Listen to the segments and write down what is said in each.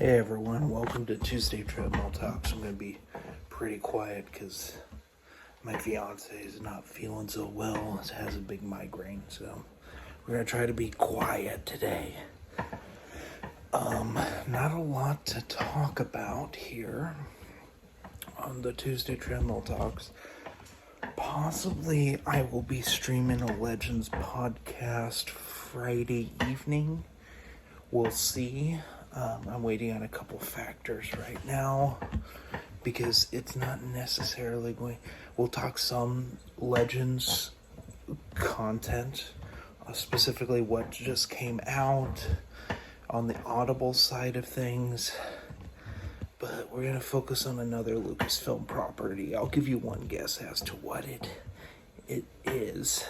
Hey everyone, welcome to Tuesday Treadmill Talks. I'm going to be pretty quiet because my fiance is not feeling so well. She has a big migraine, so we're going to try to be quiet today. Not a lot to talk about here on the Tuesday Treadmill Talks. Possibly I will be streaming a Legends podcast Friday evening. We'll see. I'm waiting on a couple factors right now because it's not necessarily going. We'll talk some Legends content, specifically what just came out on the Audible side of things. But we're going to focus on another Lucasfilm property. I'll give you one guess as to what it is.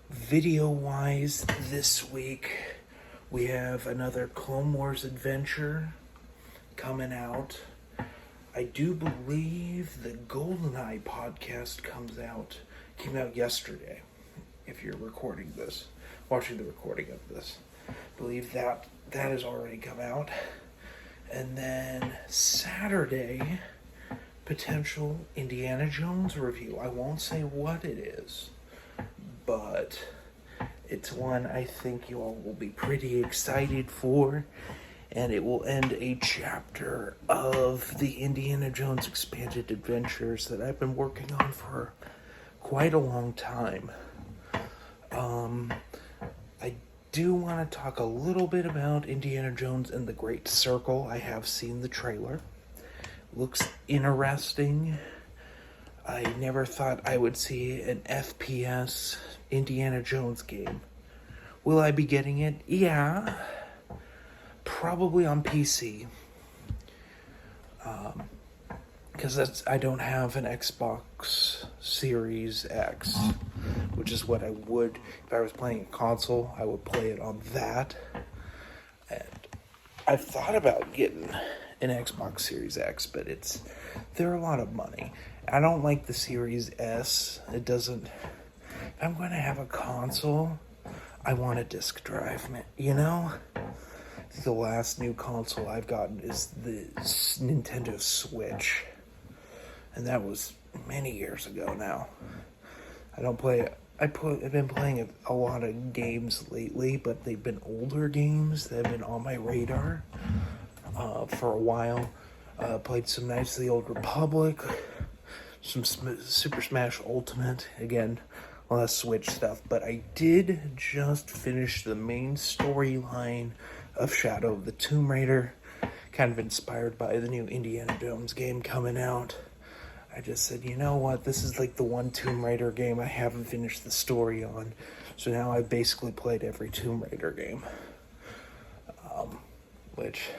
Video-wise, this week we have another Clone Wars adventure coming out. I do believe the GoldenEye podcast came out yesterday, if you're recording this, watching the recording of this. I believe that has already come out. And then Saturday, potential Indiana Jones review. I won't say what it is, but it's one I think you all will be pretty excited for, and it will end a chapter of the Indiana Jones expanded adventures that I've been working on for quite a long time. I do want to talk a little bit about Indiana Jones and the Great Circle. I have seen the trailer. Looks interesting. I never thought I would see an FPS Indiana Jones game. Will I be getting it? Yeah. Probably on PC. Because I don't have an Xbox Series X, which is what I would, if I was playing a console, I would play it on that. And I've thought about getting an Xbox Series X, but they're a lot of money. I don't like the Series S. If I'm going to have a console, I want a disc drive, you know? The last new console I've gotten is the Nintendo Switch. And that was many years ago now. I don't play it. I've been playing a lot of games lately, but they've been older games that have been on my radar for a while. Played some Knights of the Old Republic, some Super Smash Ultimate, again, a lot of Switch stuff. But I did just finish the main storyline of Shadow of the Tomb Raider, kind of inspired by the new Indiana Jones game coming out. I just said, you know what, this is like the one Tomb Raider game I haven't finished the story on. So now I've basically played every Tomb Raider game. Which,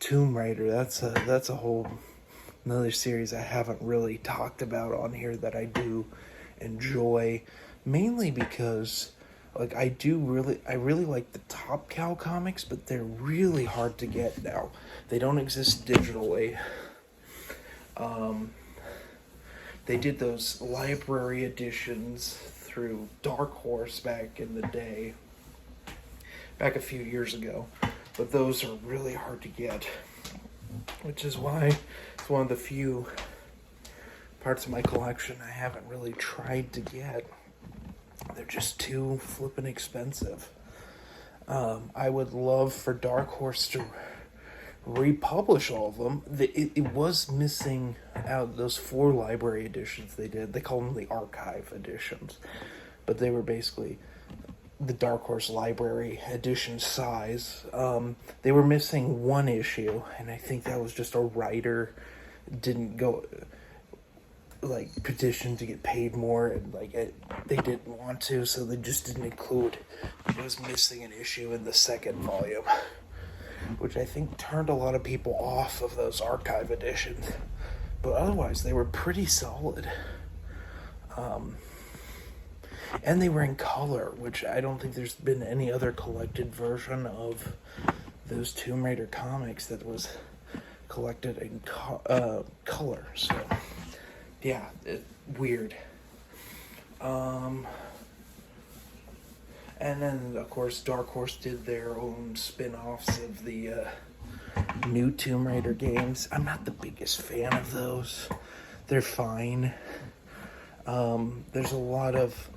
Tomb Raider, that's a whole another series I haven't really talked about on here that I do enjoy. Mainly because, like, I really like the Top Cow comics, but they're really hard to get now. They don't exist digitally. They did those library editions through Dark Horse back in the day, back a few years ago, but those are really hard to get, which is why it's one of the few parts of my collection I haven't really tried to get. They're just too flippin' expensive. I would love for Dark Horse to republish all of them. It was missing out those 4 library editions they did. They call them the archive editions, but they were basically the Dark Horse library edition size. They were missing one issue, and I think that was just a writer didn't go petition to get paid more, and they didn't want to, so they just didn't include. It was missing an issue in the second volume, which I think turned a lot of people off of those archive editions. But otherwise, they were pretty solid. And they were in color, which I don't think there's been any other collected version of those Tomb Raider comics that was collected in color. So, yeah, weird. And then, of course, Dark Horse did their own spin-offs of the new Tomb Raider games. I'm not the biggest fan of those. They're fine. There's a lot of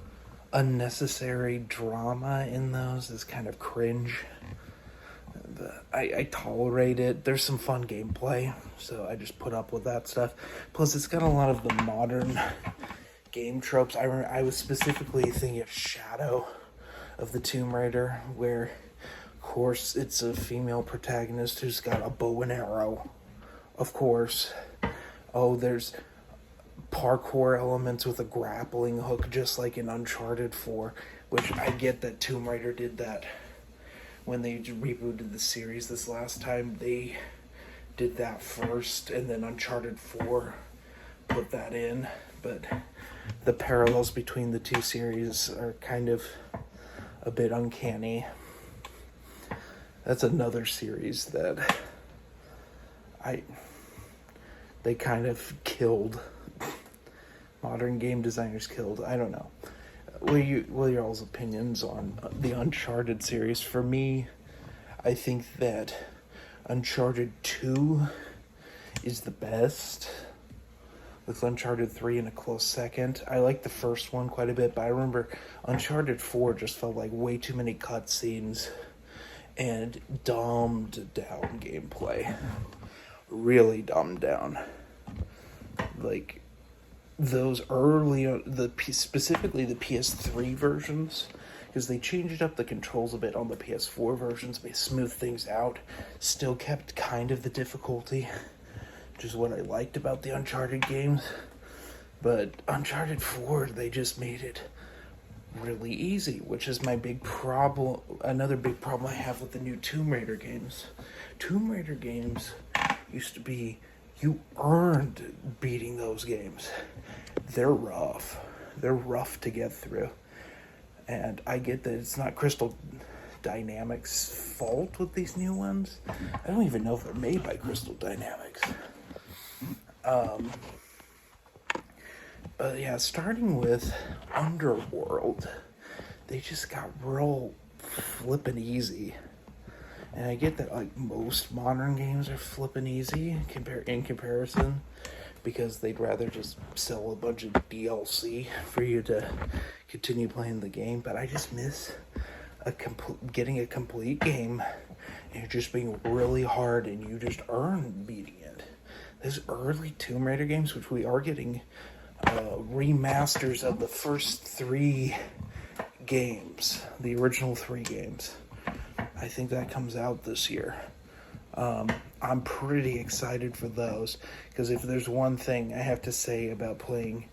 unnecessary drama in those. It's kind of cringe. I tolerate it. There's some fun gameplay, so I just put up with that stuff. Plus, it's got a lot of the modern game tropes. I was specifically thinking of Shadow of the Tomb Raider, where, of course, it's a female protagonist who's got a bow and arrow. Of course. Oh, there's parkour elements with a grappling hook, just like in Uncharted 4, which I get that Tomb Raider did that when they rebooted the series this last time. They did that first, and then Uncharted 4 put that in, but the parallels between the two series are kind of a bit uncanny. That's another series that they kind of killed. Modern game designers killed. I don't know. What are your all's opinions on the Uncharted series? For me, I think that Uncharted 2 is the best, with Uncharted 3 in a close second. I like the first one quite a bit, but I remember Uncharted 4 just felt like way too many cutscenes and dumbed down gameplay. Really dumbed down. Like, those early, specifically the PS3 versions, because they changed up the controls a bit on the PS4 versions, they smoothed things out, still kept kind of the difficulty, which is what I liked about the Uncharted games. But Uncharted 4, they just made it really easy, which is my big problem. Another big problem I have with the new Tomb Raider games. Tomb Raider games used to be, you earned beating those games. They're rough. They're rough to get through. And I get that it's not Crystal Dynamics' fault with these new ones. I don't even know if they're made by Crystal Dynamics. But yeah, starting with Underworld, they just got real flippin' easy. And I get that, like, most modern games are flippin' easy in comparison, because they'd rather just sell a bunch of DLC for you to continue playing the game. But I just miss getting a complete game and it just being really hard and you just earn beating it. Those early Tomb Raider games, which we are getting remasters of the first 3 games, the original 3 games. I think that comes out this year. I'm pretty excited for those, because if there's one thing I have to say about playing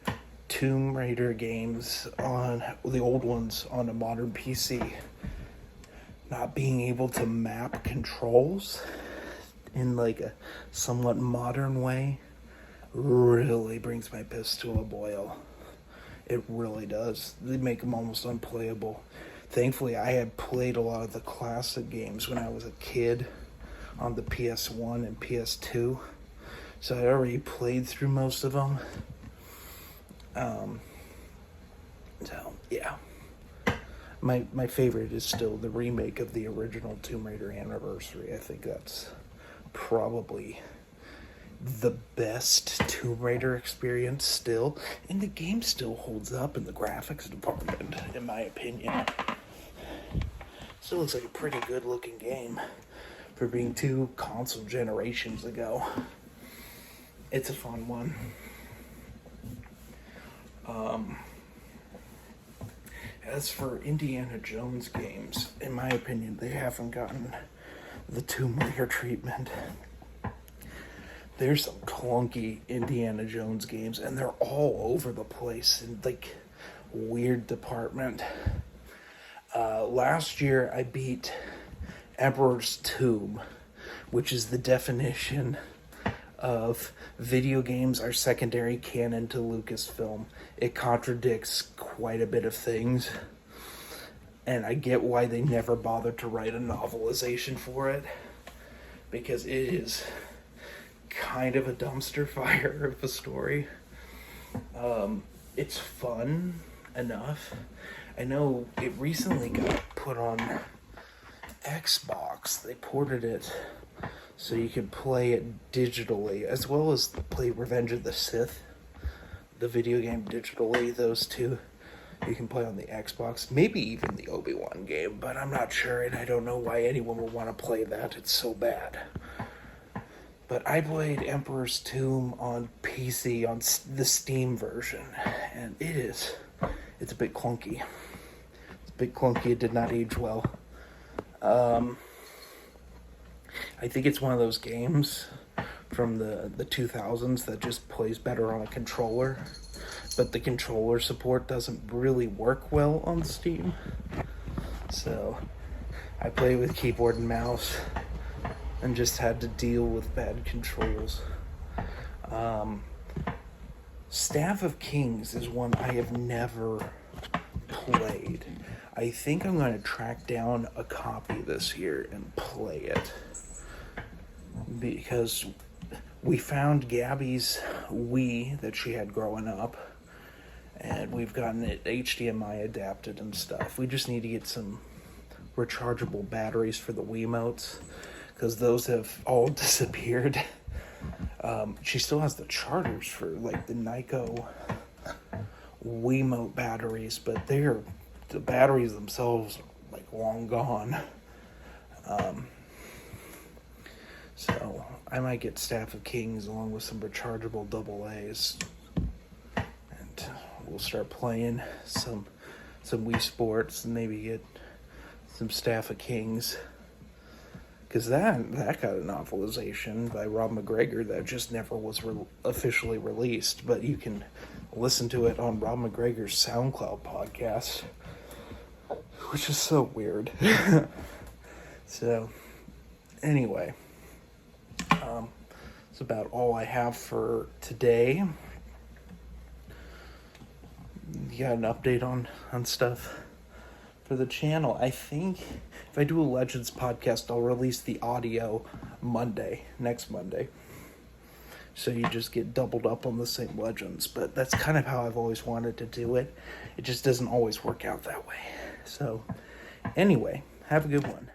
Tomb Raider games on the old ones on a modern PC, not being able to map controls in like a somewhat modern way really brings my piss to a boil. It really does. They make them almost unplayable. Thankfully, I had played a lot of the classic games when I was a kid on the PS1 and PS2, so I already played through most of them. So yeah, my favorite is still the remake of the original Tomb Raider Anniversary. I think that's probably the best Tomb Raider experience still, and the game still holds up in the graphics department, in my opinion. Still looks like a pretty good looking game for being 2 console generations ago. It's a fun one. As for Indiana Jones games, in my opinion, they haven't gotten the Tomb Raider treatment. There's some clunky Indiana Jones games, and they're all over the place in, like, weird department. Last year, I beat Emperor's Tomb, which is the definition of video games are secondary canon to Lucasfilm. It contradicts quite a bit of things, and I get why they never bothered to write a novelization for it, because it is kind of a dumpster fire of a story. It's fun enough. I know it recently got put on Xbox. They ported it so you could play it digitally, as well as play Revenge of the Sith, the video game digitally. Those two you can play on the Xbox, maybe even the Obi-Wan game, but I'm not sure, and I don't know why anyone would want to play that. It's so bad. But I played Emperor's Tomb on PC, on the Steam version, and it's a bit clunky. It's a bit clunky. It did not age well. I think it's one of those games from the 2000s that just plays better on a controller, but the controller support doesn't really work well on Steam. So I play with keyboard and mouse and just had to deal with bad controls. Staff of Kings is one I have never played. I think I'm going to track down a copy this year and play it, because we found Gabby's Wii that she had growing up, and we've gotten it HDMI adapted and stuff. We just need to get some rechargeable batteries for the Wiimotes, because those have all disappeared. She still has the chargers for like the Nyko Wiimote batteries, but the batteries themselves are like long gone. So I might get Staff of Kings along with some rechargeable AA's, and we'll start playing some Wii Sports and maybe get some Staff of Kings, because that got a novelization by Rob McGregor that just never was officially released, but you can listen to it on Rob McGregor's SoundCloud podcast, which is so weird. So anyway, that's about all I have for today. You got an update on stuff for the channel? I think if I do a Legends podcast, I'll release the audio next Monday. So you just get doubled up on the same Legends. But that's kind of how I've always wanted to do it. It just doesn't always work out that way. So anyway, have a good one.